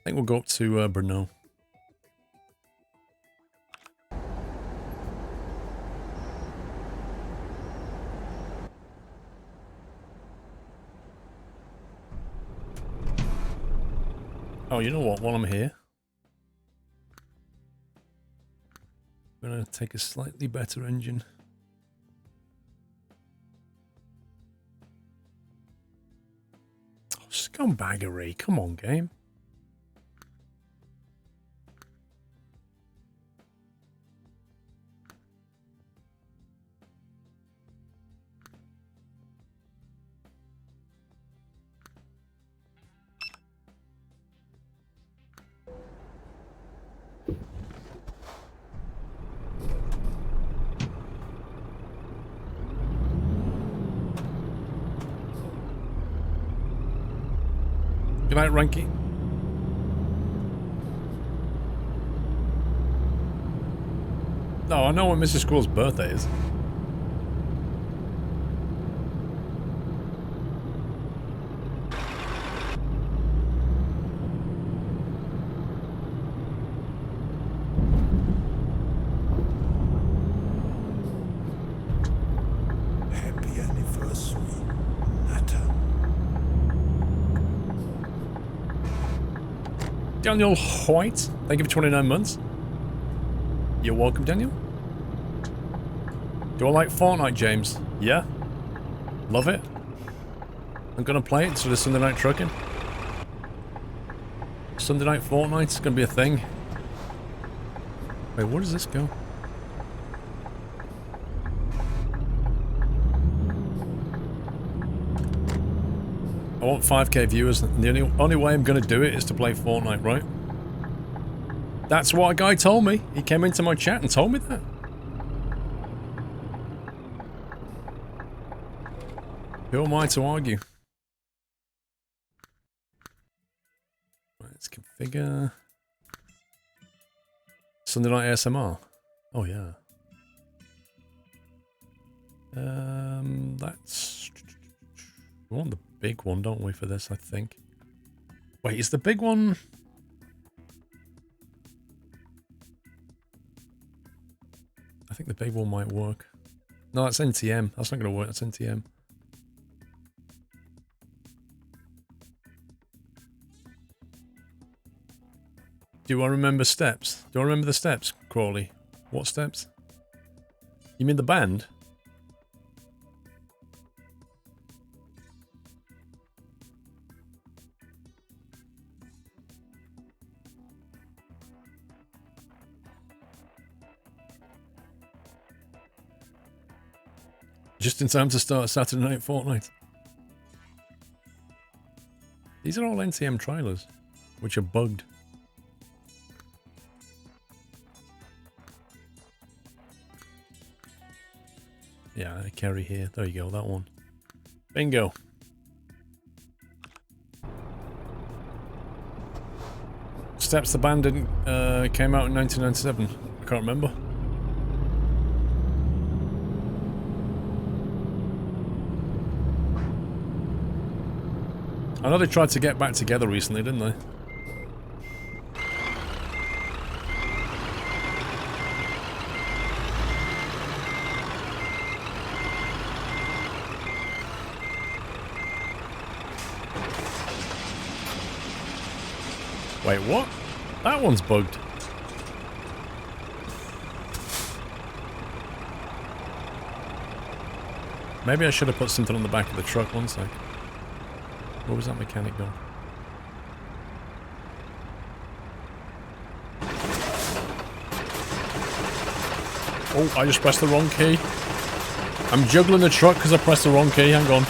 I think we'll go up to Brno. Oh, you know what? While I'm here, I'm going to take a slightly better engine. Oh, scumbaggery. Come on, game. Good night, Ranky. No, I know when Mrs. Squirrel's birthday is. Happy anniversary, Nata. Daniel White, thank you for 29 months. You're welcome, Daniel. Do I like Fortnite, James? Yeah. Love it. I'm gonna play it, so the Sunday night trucking. Sunday night Fortnite's gonna be a thing. Wait, where does this go? I want 5k viewers, and the only way I'm gonna do it is to play Fortnite, right? That's what a guy told me. He came into my chat and told me that. Who am I to argue? Let's configure Sunday night ASMR. Oh yeah. That's... We want the big one, don't we, for this, I think. Wait, is the big one... I think the big one might work. No, that's NTM. That's not going to work. That's NTM. Do I remember steps? Do I remember the steps, Crawley? What steps? You mean the band? Just in time to start Saturday Night Fortnite. These are all NTM trailers, which are bugged. Yeah, I carry here. There you go, that one. Bingo. Steps the band didn't came out in 1997. I can't remember. I know they tried to get back together recently, didn't they? Wait, what? That one's bugged. Maybe I should have put something on the back of the truck. One sec. Where was that mechanic gone? Oh, I just pressed the wrong key. I'm juggling the truck because I pressed the wrong key. Hang on.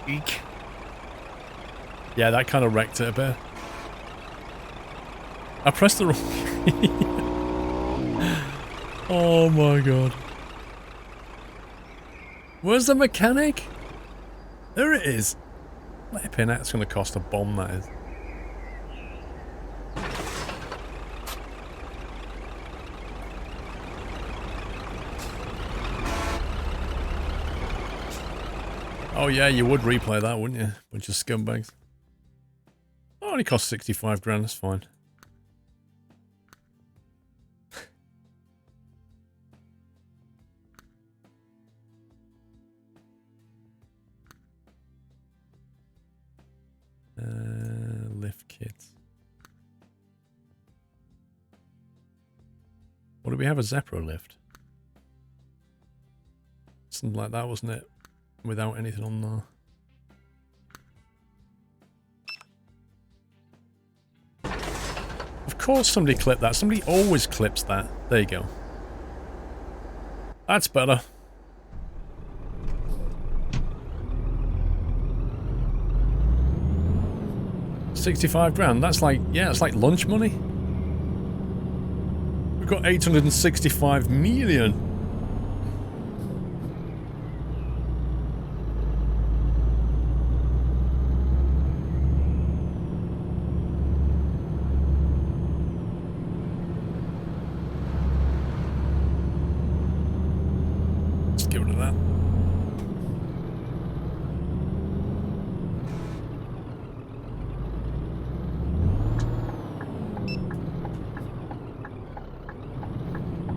Eek. Yeah, that kind of wrecked it a bit. I pressed the wrong key. Oh my god. Where's the mechanic? There it is. Flipping, that's going to cost a bomb, that is. Oh yeah, you would replay that, wouldn't you? Bunch of scumbags. Oh, only cost 65 grand, that's fine. Lift kits. What do we have? A Zepro lift? Something like that, wasn't it? Without anything on there. Of course somebody clipped that. Somebody always clips that. There you go. That's better. $65 grand. That's like, yeah, it's like lunch money. We've got 865 million. Let's get rid of that.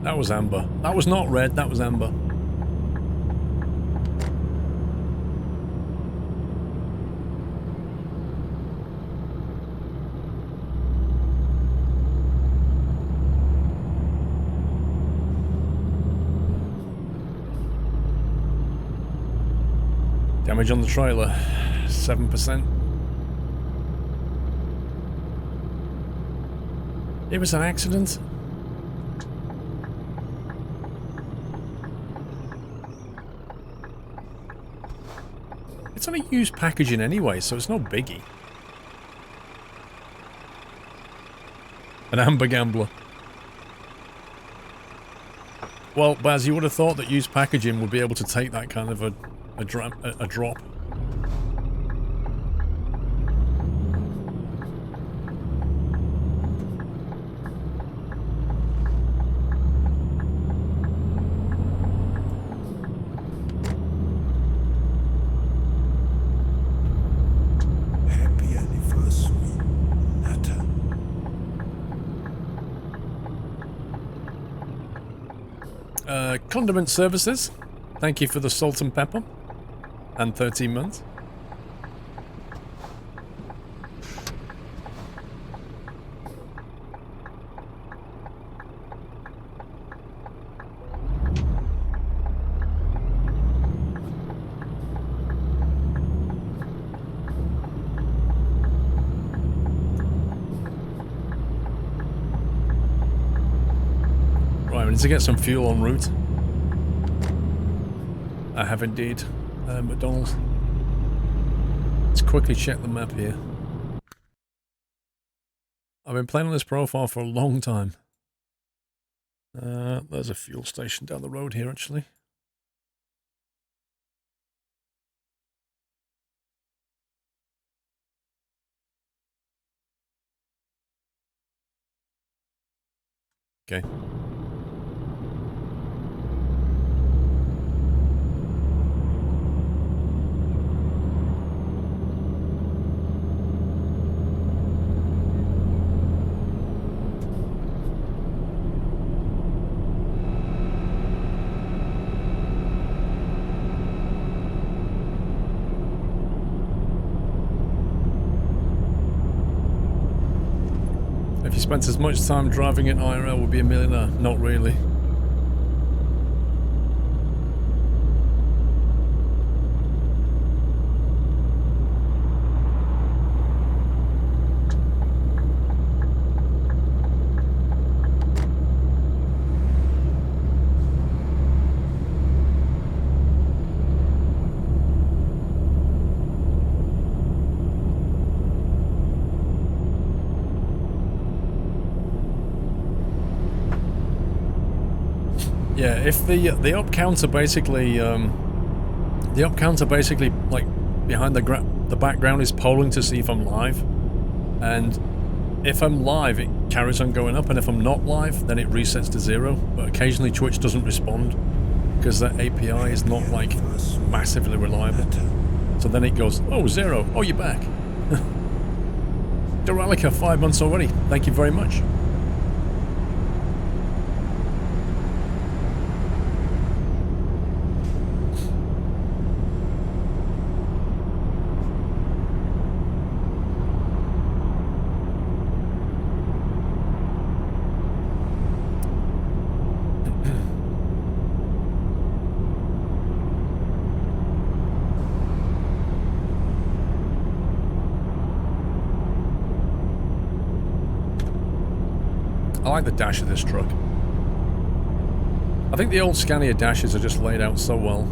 That was amber. That was not red, that was amber. Damage on the trailer, 7%. It was an accident. It's only used packaging anyway, so it's no biggie. An amber gambler. Well, Baz, you would have thought that used packaging would be able to take that kind of a drop. Condiment services. Thank you for the salt and pepper. And 13 months. Right, we need to get some fuel en route. I have indeed. McDonald's. Let's quickly check the map here. I've been playing on this profile for a long time. There's a fuel station down the road here, actually. Okay. If you spent as much time driving in IRL, would be a millionaire. Not really. Yeah, if the up counter basically like behind the background is polling to see if I'm live, and if I'm live it carries on going up, and if I'm not live then it resets to 0. But occasionally Twitch doesn't respond because that API is not like massively reliable. So then it goes, oh, 0. Oh, you're back. Duralica, 5 months already. Thank you very much. I like the dash of this truck. I think the old Scania dashes are just laid out so well.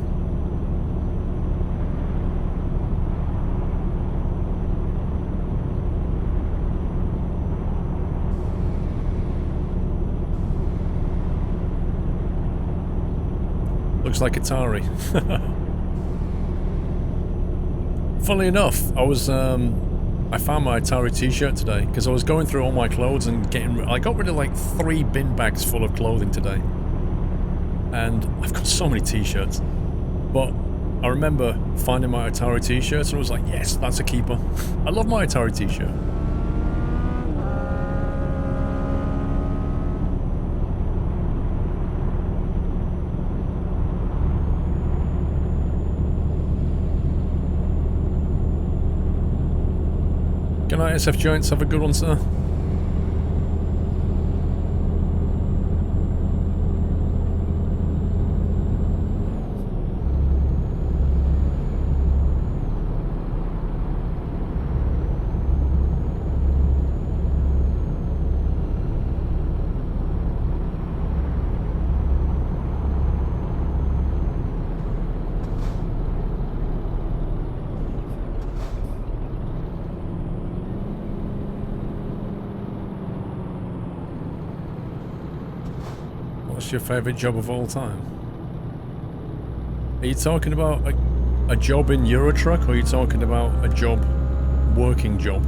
Looks like Atari. Funnily enough, I found my Atari t-shirt today because I was going through all my clothes and I got rid of like 3 bin bags full of clothing today. And I've got so many t-shirts. But I remember finding my Atari t-shirts and I was like, yes, that's a keeper. I love my Atari t-shirt. Good night, SF Giants. Have a good one, sir. What's your favourite job of all time? Are you talking about a job in Eurotruck, or are you talking about a job, working job?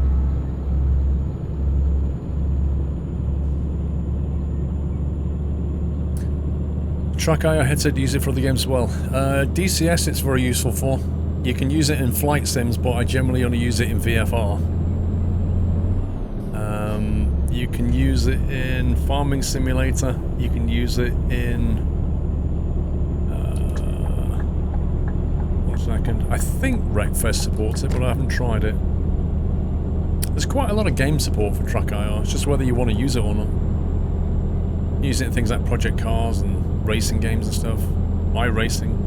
Track.io headset, use it for other games as well. DCS it's very useful for. You can use it in flight sims, but I generally only use it in VFR. You can use it in Farming Simulator. You can use it in... 1 second. I think Wreckfest supports it, but I haven't tried it. There's quite a lot of game support for Track.io. It's just whether you want to use it or not. Use it in things like Project Cars and racing games and stuff. iRacing.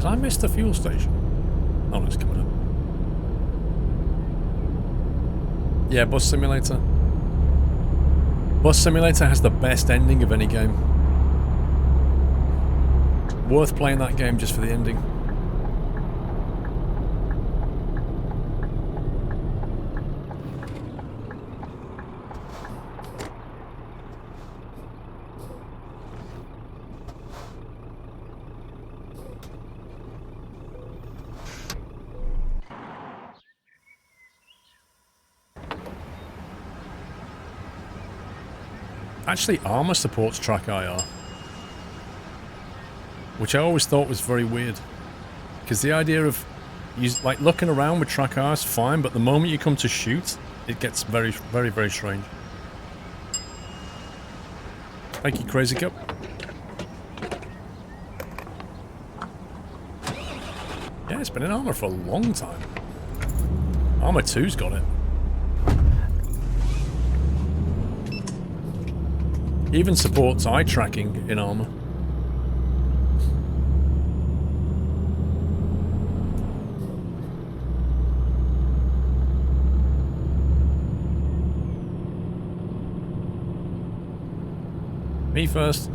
I missed the fuel station. Oh, it's coming up. Yeah, Bus Simulator. Bus Simulator has the best ending of any game. Worth playing that game just for the ending. Actually, Armour supports Track IR, which I always thought was very weird, because the idea of like looking around with Track IR is fine, but the moment you come to shoot, it gets very, very, very strange. Thank you, Crazy Cup. Yeah, it's been in Armour for a long time. Armour 2's got it. Even supports eye tracking in Armour. Me first.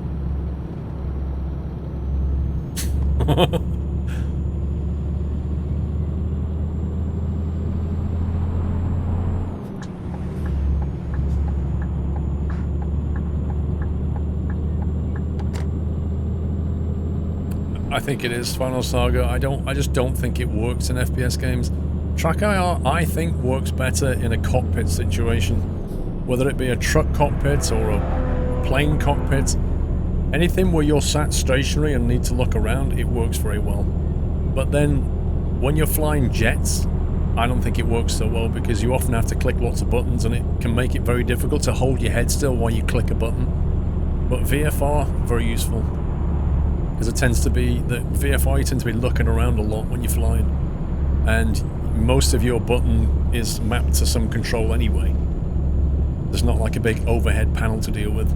I think it is Final Saga. I just don't think it works in FPS games. Track IR, I think, works better in a cockpit situation. Whether it be a truck cockpit or a plane cockpit. Anything where you're sat stationary and need to look around, it works very well. But then, when you're flying jets, I don't think it works so well because you often have to click lots of buttons and it can make it very difficult to hold your head still while you click a button. But VFR, very useful. Because it tends to be that VFR, you tend to be looking around a lot when you're flying. And most of your button is mapped to some control anyway. There's not like a big overhead panel to deal with.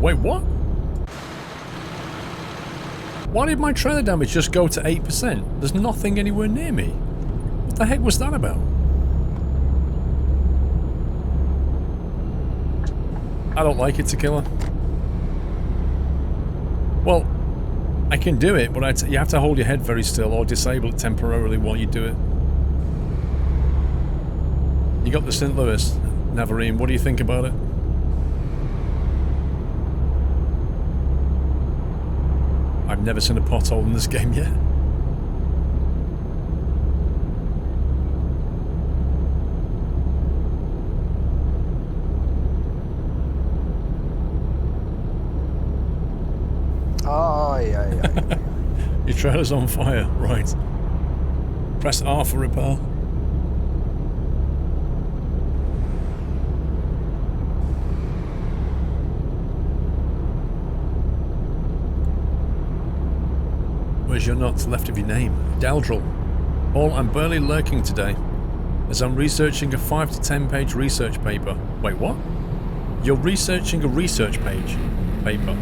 Wait, what? Why did my trailer damage just go to 8%? There's nothing anywhere near me. What the heck was that about? I don't like it, Tequila. Well, I can do it, but you have to hold your head very still or disable it temporarily while you do it. You got the St. Louis, Navarine. What do you think about it? I've never seen a pothole in this game yet. Aye. Your trailer's on fire, right. Press R for repair. Where's your nuts left of your name? Daldril. Paul, I'm barely lurking today, as I'm researching a 5 to 10 page research paper. Wait, what? You're researching a research paper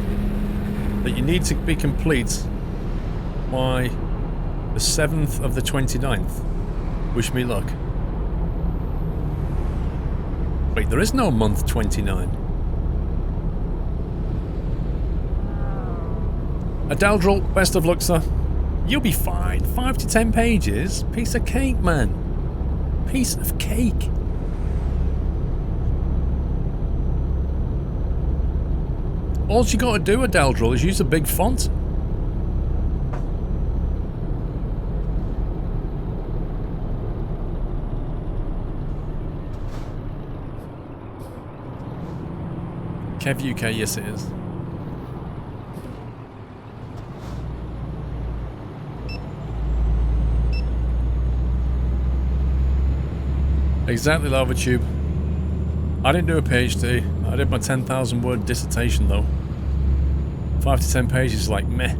that you need to be complete by the 7th of the 29th. Wish me luck. Wait, there is no month 29. Adaldril, best of luck, sir. You'll be fine. 5 to 10 pages? Piece of cake, man. Piece of cake. All you gotta do, Adaldril, is use a big font. Kev UK, yes it is. Exactly, LavaTube. I didn't do a PhD. I did my 10,000 word dissertation though. 5 to 10 pages is like meh.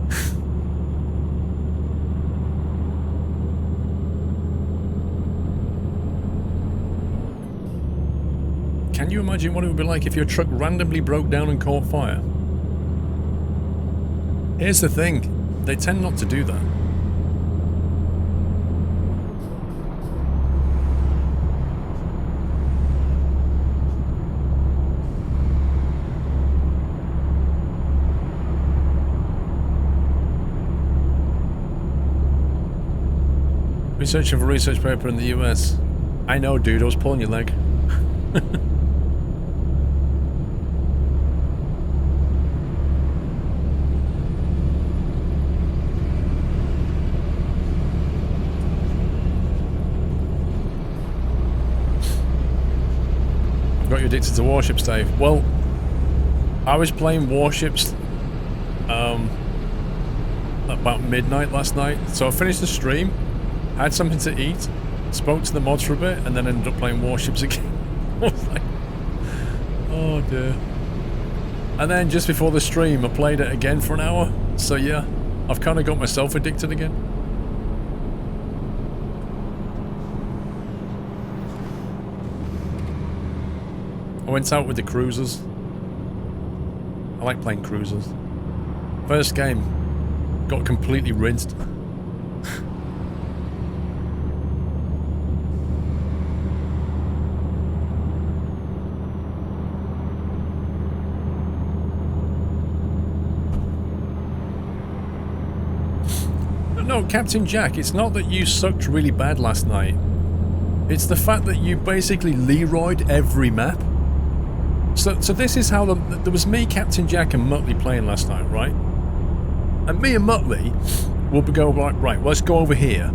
Can you imagine what it would be like if your truck randomly broke down and caught fire? Here's the thing, they tend not to do that. Researching for a research paper in the US. I know, dude, I was pulling your leg. I've got you addicted to Warships, Dave. Well, I was playing Warships about midnight last night, so I finished the stream. Had something to eat, spoke to the mods for a bit, and then ended up playing Warships again. I was like, oh dear. And then just before the stream, I played it again for an hour. So yeah, I've kind of got myself addicted again. I went out with the cruisers. I like playing cruisers. First game, got completely rinsed. No, Captain Jack, it's not that you sucked really bad last night. It's the fact that you basically Leroy'd every map. So this is how there was me, Captain Jack, and Muttley playing last night, right? And me and Muttley will go, right, let's go over here.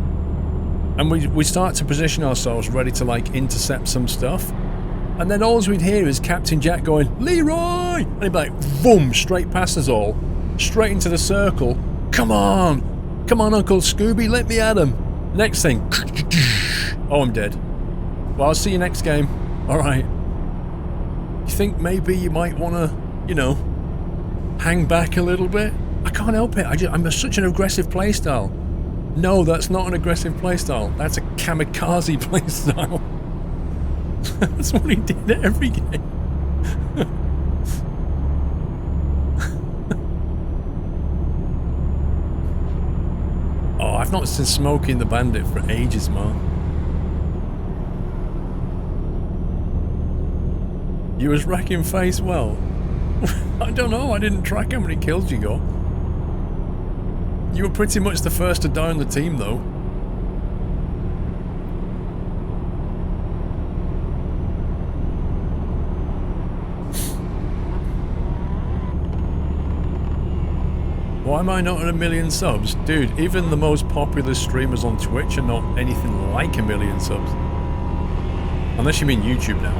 And we start to position ourselves ready to, like, intercept some stuff. And then all we'd hear is Captain Jack going, Leroy! And he'd be like, boom, straight past us all. Straight into the circle. Come on! Come on, Uncle Scooby, let me at him. Next thing. Oh, I'm dead. Well, I'll see you next game. Alright. You think maybe you might want to, you know, hang back a little bit? I can't help it. I'm such an aggressive playstyle. No, that's not an aggressive playstyle. That's a kamikaze playstyle. That's what he did at every game. Oh, I've not seen Smokey and the Bandit for ages, man. You was wrecking face well. I don't know, I didn't track how many kills you got. You were pretty much the first to die on the team, though. Why am I not at 1 million subs? Dude, even the most popular streamers on Twitch are not anything like 1 million subs. Unless you mean YouTube now.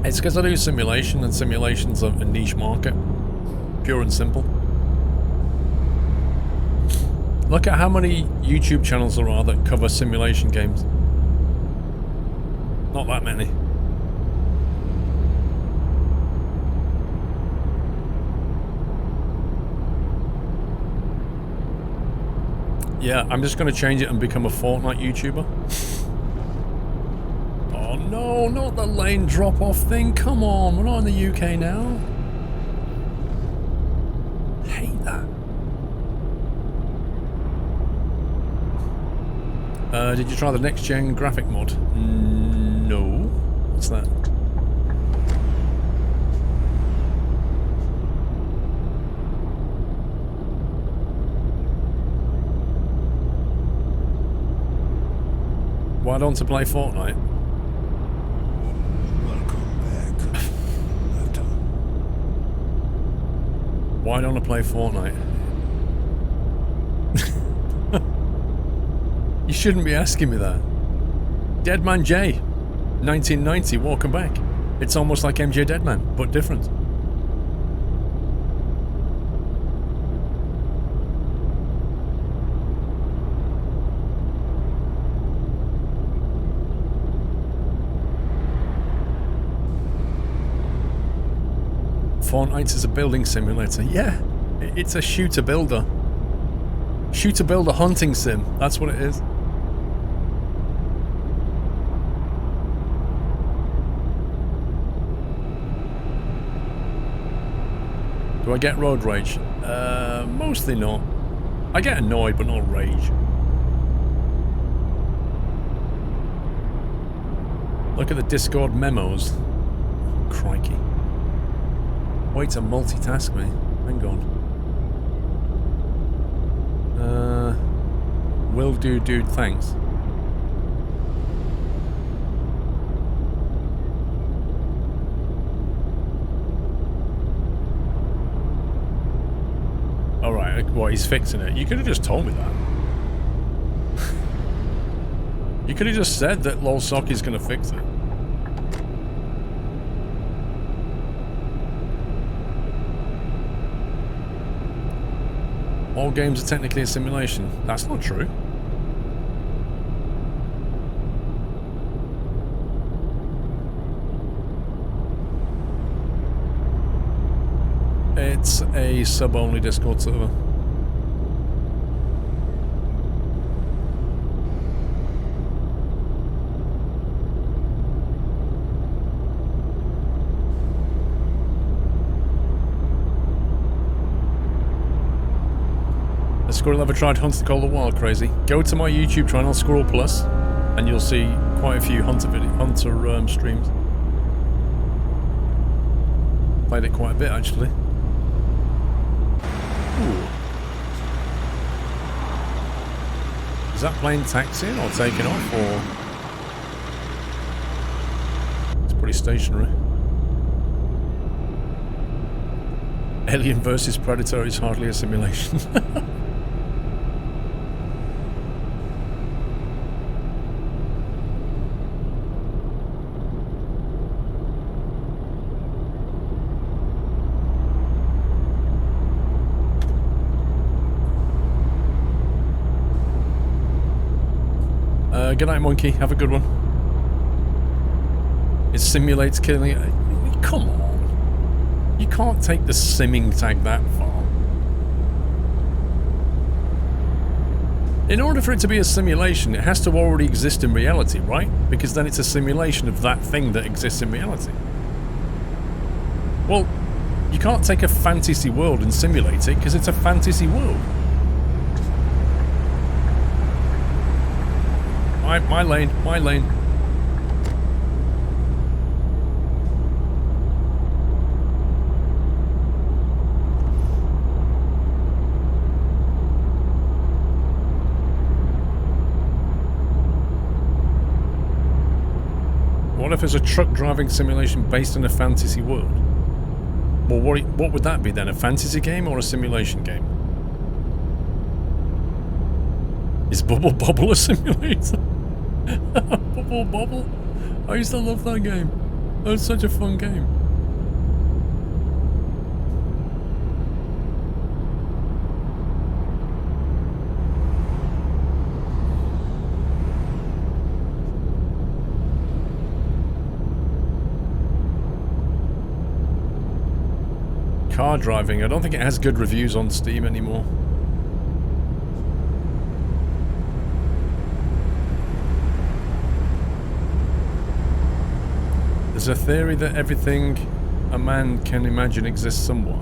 It's because I do simulation, and simulation's a niche market. Pure and simple. Look at how many YouTube channels there are that cover simulation games. Not that many. Yeah, I'm just going to change it and become a Fortnite YouTuber. Oh no, not the lane drop-off thing. Come on, we're not in the UK now. I hate that. Did you try the next-gen graphic mod? No. What's that? Why don't I play Fortnite? Welcome back. Why don't I play Fortnite? You shouldn't be asking me that. Deadman J, 1990, welcome back. It's almost like MJ Deadman, but different. Fortnite is a building simulator. Yeah, it's a shooter-builder. Shooter-builder hunting sim, that's what it is. Do I get road rage? Mostly not. I get annoyed, but not rage. Look at the Discord memos. Crikey. Way to multitask me. Hang on. Will do, dude, thanks. Alright, well, he's fixing it. You could have just told me that. You could have just said that Lol Sock is going to fix it. All games are technically a simulation. That's not true. It's a sub-only Discord server. Has Squirrel ever tried Hunt the Call of the Wild? Crazy. Go to my YouTube channel, SquirrelPlus, and you'll see quite a few hunter streams. Played it quite a bit, actually. Ooh. Is that plane taxiing or taking off, or...? It's pretty stationary. Alien versus Predator is hardly a simulation. Good night, monkey. Have a good one. It simulates killing... Come on. You can't take the simming tag that far. In order for it to be a simulation, it has to already exist in reality, right? Because then it's a simulation of that thing that exists in reality. Well, you can't take a fantasy world and simulate it because it's a fantasy world. My lane, my lane. What if there's a truck driving simulation based in a fantasy world? Well, what would that be then? A fantasy game or a simulation game? Is Bubble Bobble a simulator? Bubble Bobble? I used to love that game. That was such a fun game. Car driving, I don't think it has good reviews on Steam anymore. There's a theory that everything a man can imagine exists somewhere.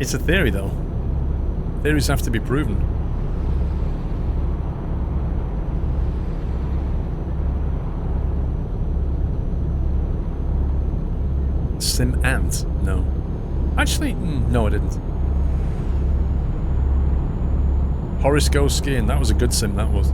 It's a theory, though. Theories have to be proven. Sim Ant? No. Actually, no I didn't. Horace Goes Skiing, that was a good sim, that was.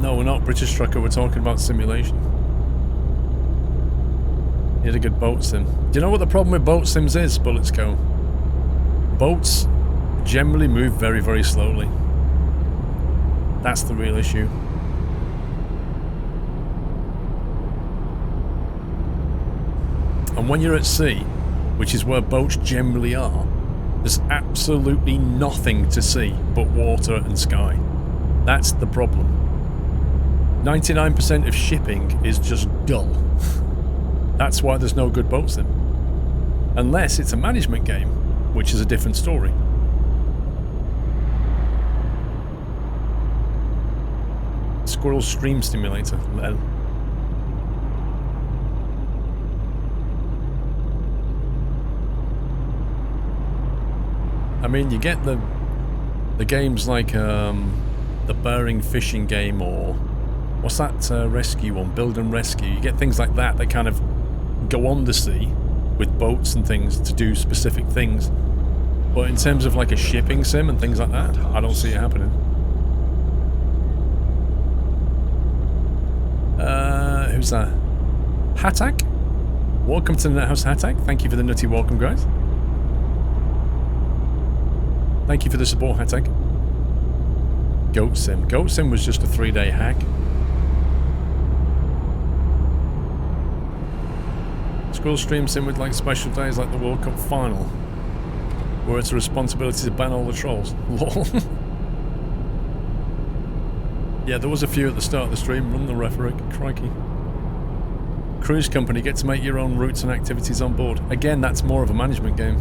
No, we're not British Trucker, we're talking about simulation. You had a good boat sim. Do you know what the problem with boat sims is, Bullets Go? Boats generally move very, very slowly. That's the real issue. And when you're at sea, which is where boats generally are, there's absolutely nothing to see but water and sky. That's the problem. 99% of shipping is just dull. That's why there's no good boat sim. Unless it's a management game, which is a different story. Squirrel Stream Simulator. Lol. I mean, you get the games like the Bering fishing game, or what's that rescue one? Build and Rescue. You get things like that that kind of go on the sea with boats and things to do specific things. But in terms of like a shipping sim and things like that, I don't see it happening. Who's that? Hatak? Welcome to the NetHouse, Hatak. Thank you for the nutty welcome, guys. Thank you for the support, Hatak. Goat Sim. Goat Sim was just a 3-day hack. Squirrel Stream Sim with like special days like the World Cup final, where it's a responsibility to ban all the trolls. Lol. Yeah, there was a few at the start of the stream. Run the referee. Crikey. Cruise company, get to make your own routes and activities on board. Again, that's more of a management game.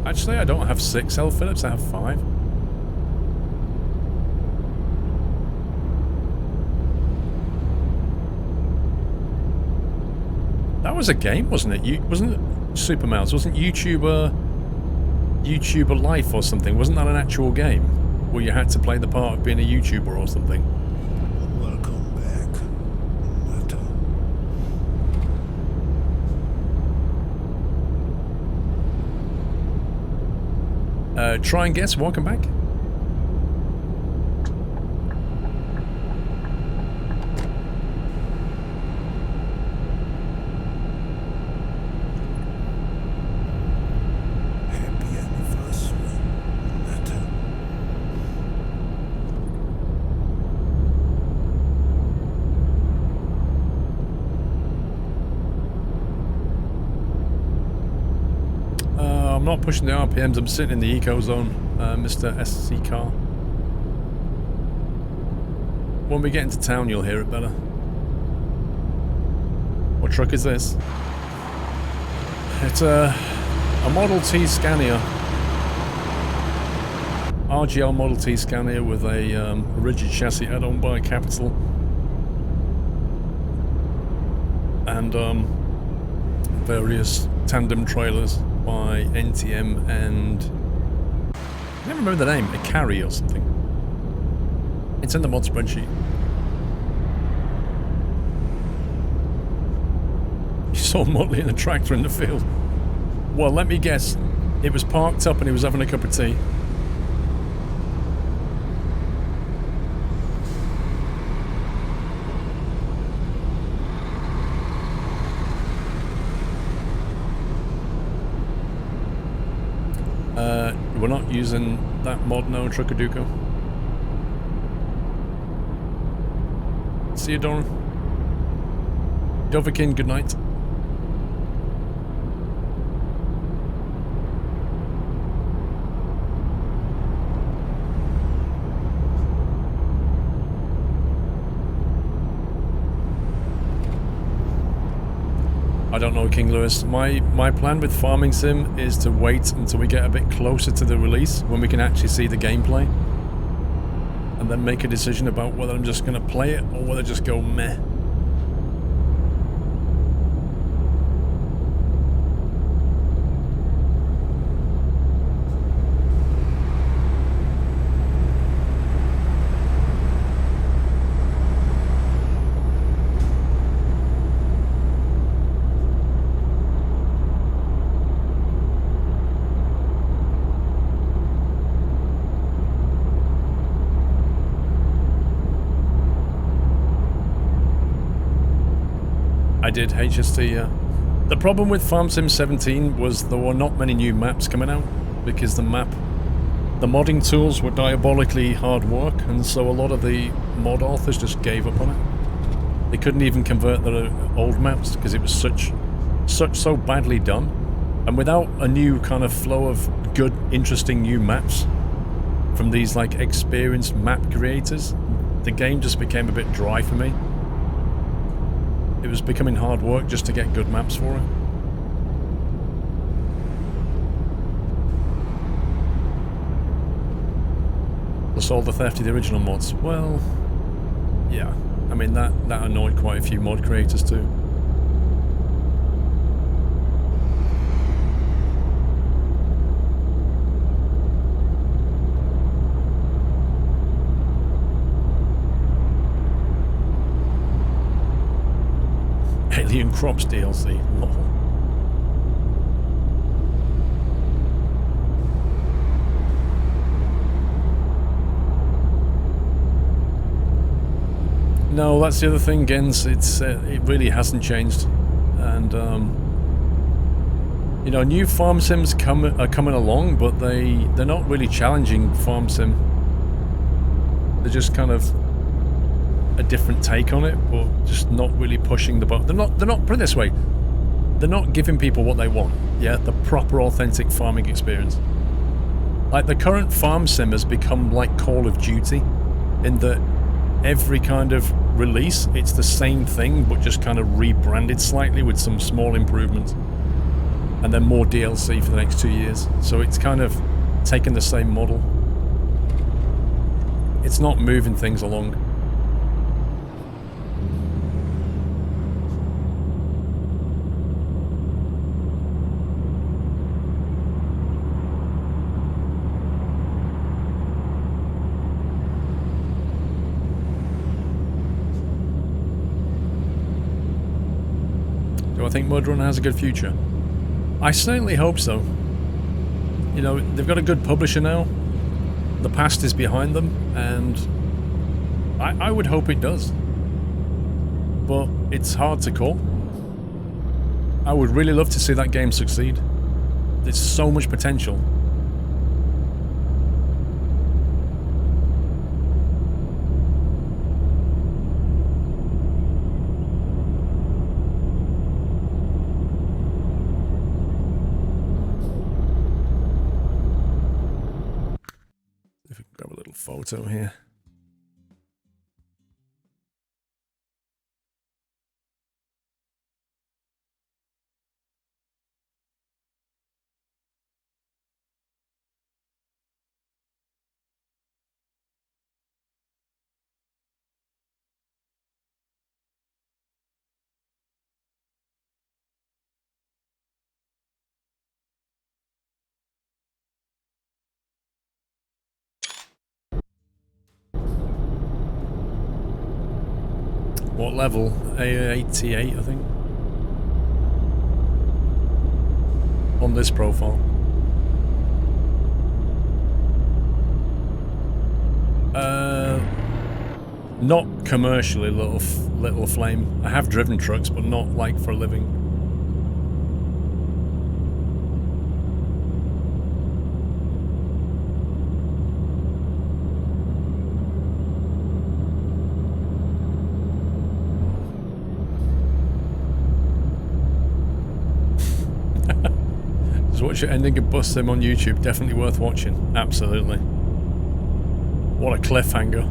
Actually, I don't have 6 L Phillips, I have 5. That was a game, wasn't it? Wasn't it Super Mouse? Wasn't YouTuber Life or something? Wasn't that an actual game where you had to play the part of being a YouTuber or something? Welcome back, Meta. Try and guess. Welcome back. I'm not pushing the RPMs, I'm sitting in the eco zone, Mr. SC car. When we get into town, you'll hear it better. What truck is this? It's a Model T Scania. RGL Model T Scania with a rigid chassis add-on by Capital. And various tandem trailers by NTM and I never remember the name, a Carry or something. It's in the mod spreadsheet. You saw Motley in a tractor in the field. Well, let me guess. It was parked up and he was having a cup of tea. We're not using that mod now, Truckaduco. See you, Doran. Doverkin, good night. I don't know, King Lewis. My plan with Farming Sim is to wait until we get a bit closer to the release, when we can actually see the gameplay, and then make a decision about whether I'm just going to play it or whether just go meh. I did, HST, yeah. The problem with Farm Sim 17 was there were not many new maps coming out, because the modding tools were diabolically hard work, and so a lot of the mod authors just gave up on it. They couldn't even convert their old maps, because it was so badly done. And without a new kind of flow of good, interesting new maps from these like experienced map creators, the game just became a bit dry for me. It was becoming hard work just to get good maps for it. Plus all the theft of the original mods. Well, yeah. I mean, that annoyed quite a few mod creators too. Alien Crops DLC. Lol. No, that's the other thing, Gens. It really hasn't changed, and you know, new farm sims are coming along, but they're not really challenging farm sim. They're just kind of a different take on it, but just not really pushing the button. They're not. Put it this way, they're not giving people what they want. Yeah, the proper, authentic farming experience. Like the current farm sim has become like Call of Duty, in that every kind of release, it's the same thing, but just kind of rebranded slightly with some small improvements, and then more DLC for the next 2 years. So it's kind of taken the same model. It's not moving things along. think Mudrun has a good future? I certainly hope so. You know, they've got a good publisher now. The past is behind them, and I would hope it does. But it's hard to call. I would really love to see that game succeed. There's so much potential. If we can grab a little photo here. What level? 88, I think. On this profile. Not commercially, little flame. I have driven trucks, but not like for a living. Just watch it ending and bust him on YouTube. Definitely worth watching. Absolutely. What a cliffhanger.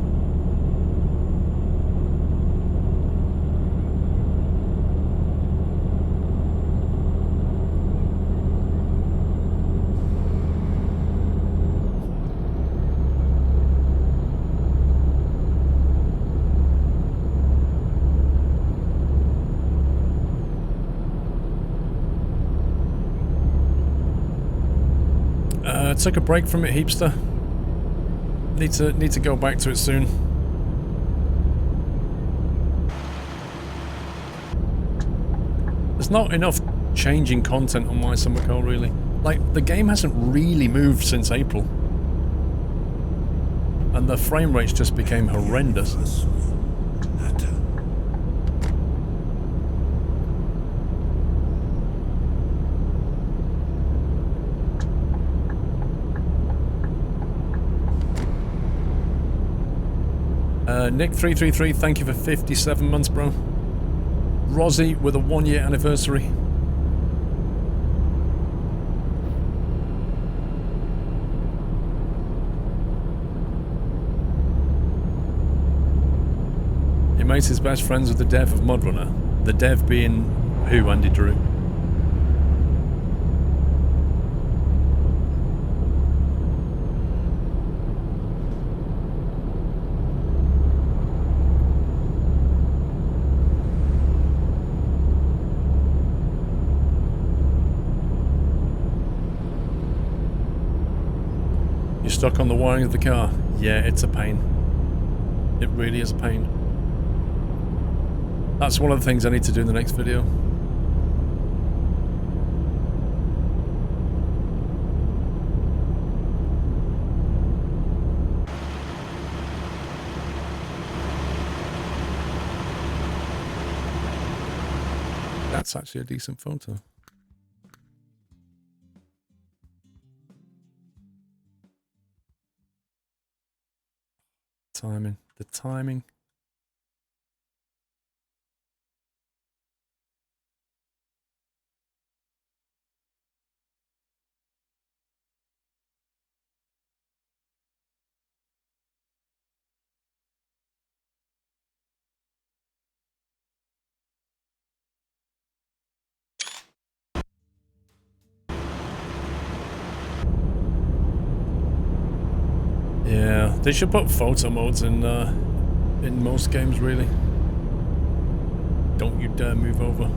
Took a break from it, Heapster. Need to go back to it soon. There's not enough changing content on my summer call, really. Like, the game hasn't really moved since April. And the frame rates just became horrendous. Nick333, thank you for 57 months, bro. Rosie with a 1-year anniversary. Your mate is best friends with the dev of Mudrunner. The dev being who, Andy Drew? Stuck on the wiring of the car. Yeah, it's a pain. It really is a pain. That's one of the things I need to do in the next video. That's actually a decent photo. Timing. The timing. Yeah, they should put photo modes in most games, really. Don't you dare move over.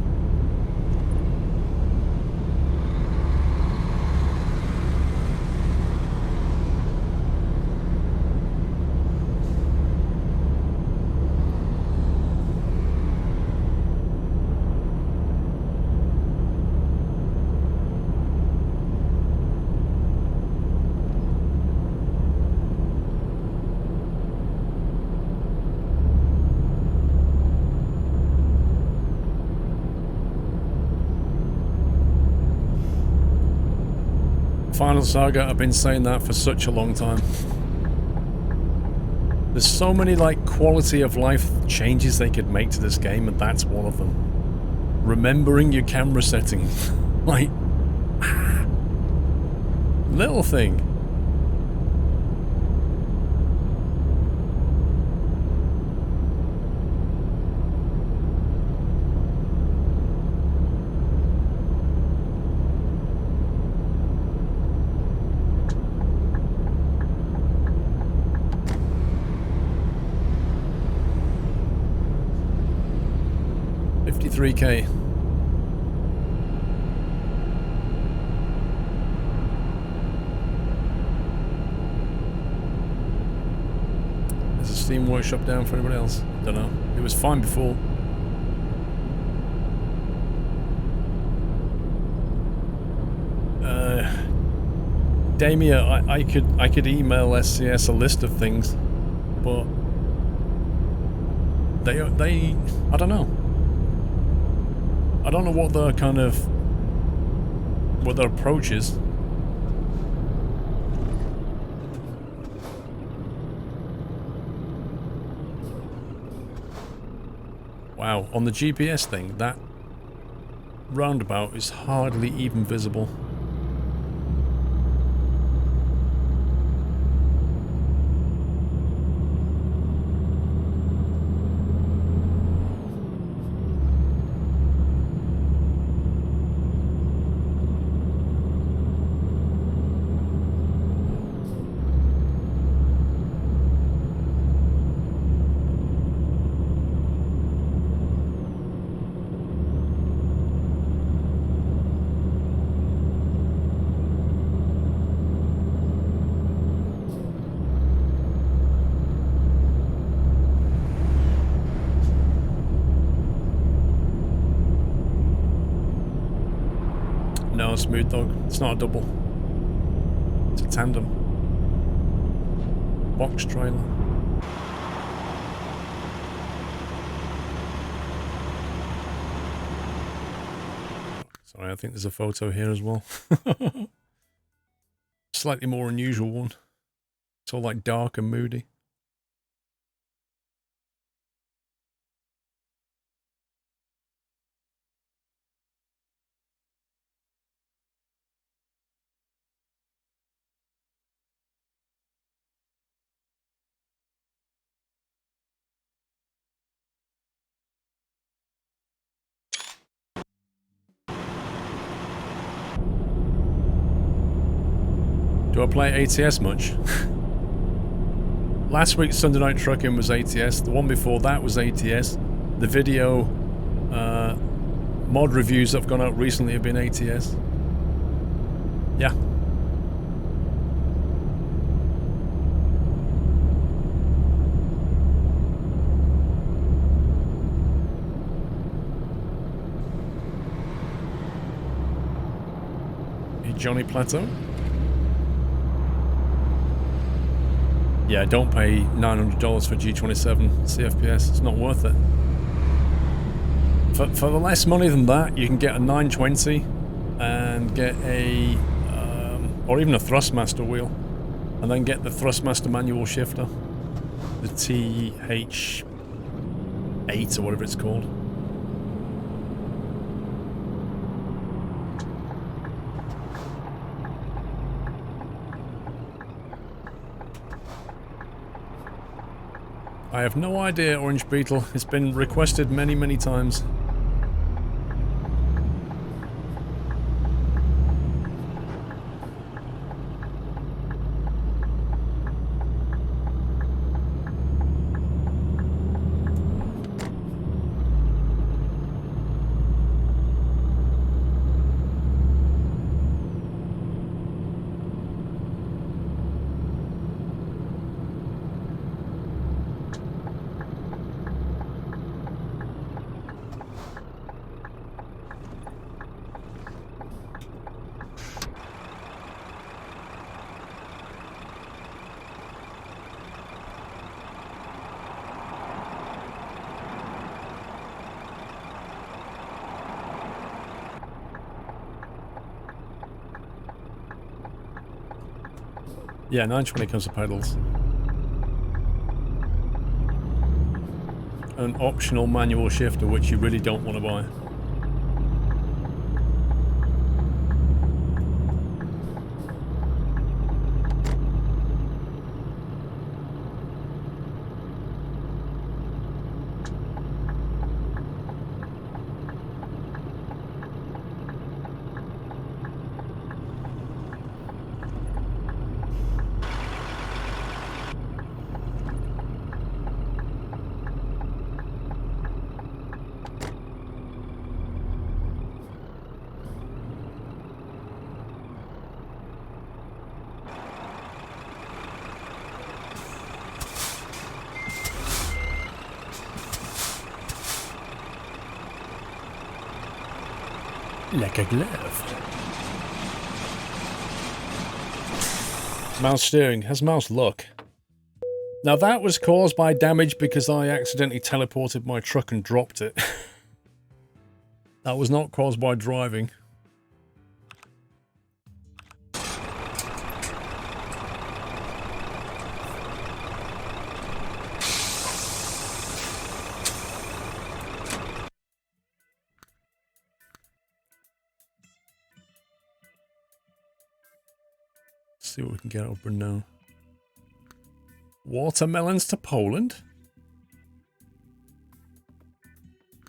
Final Saga, I've been saying that for such a long time. There's so many like quality of life changes they could make to this game, and that's one of them. Remembering your camera settings. Like, little thing. $53K. There's a Steam Workshop down for anybody else? Don't know. It was fine before. Damia, I could email SCS a list of things, but they I don't know. I don't know what their kind of what their approach is. Wow, on the GPS thing, that roundabout is hardly even visible. No, Smooth Dog. It's not a double. It's a tandem. Box trailer. Sorry, I think there's a photo here as well. Slightly more unusual one. It's all like dark and moody. Do I play ATS much? Last week's Sunday Night Trucking was ATS. The one before that was ATS. The video mod reviews that have gone out recently have been ATS. Yeah. Hey, Johnny Plateau. Yeah, don't pay $900 for G27 CFPS. It's not worth it. For the less money than that, you can get a 920 and get a, or even a Thrustmaster wheel, and then get the Thrustmaster manual shifter, the TH8 or whatever it's called. I have no idea, Orange Beetle. It's been requested many, many times. Yeah, 920 comes with pedals. An optional manual shifter, which you really don't want to buy. Like a glove. Mouse steering. Has mouse look. Now that was caused by damage because I accidentally teleported my truck and dropped it. That was not caused by driving. See what we can get over now. Watermelons to Poland.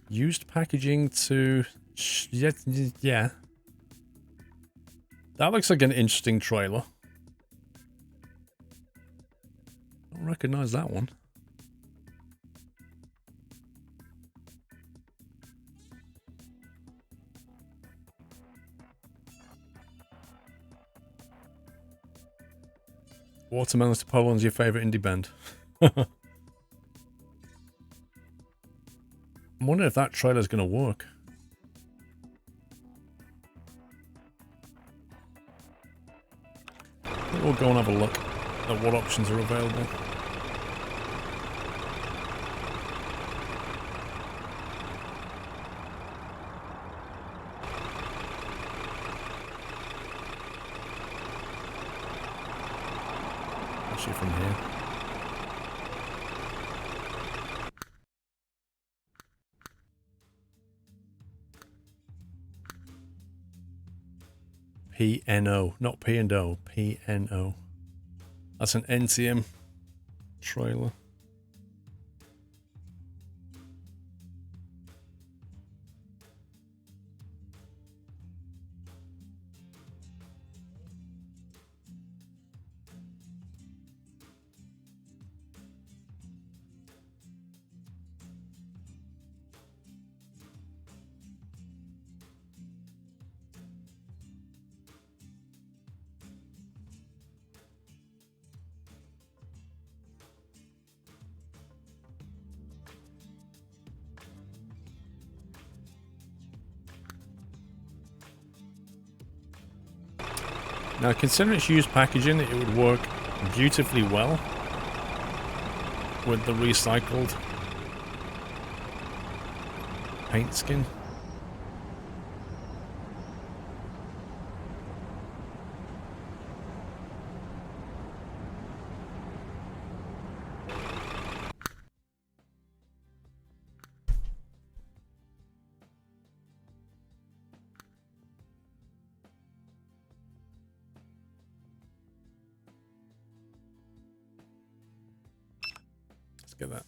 Used packaging to... Yeah. That looks like an interesting trailer. I don't recognize that one. Watermelons to Poland's your favorite indie band. I'm wondering if that trailer's going to work. We'll go and have a look at what options are available. Actually from here. PNO, not P and O, PNO. That's an NTM trailer. Now, considering its used packaging, it would work beautifully well with the recycled paint skin. Let's get that.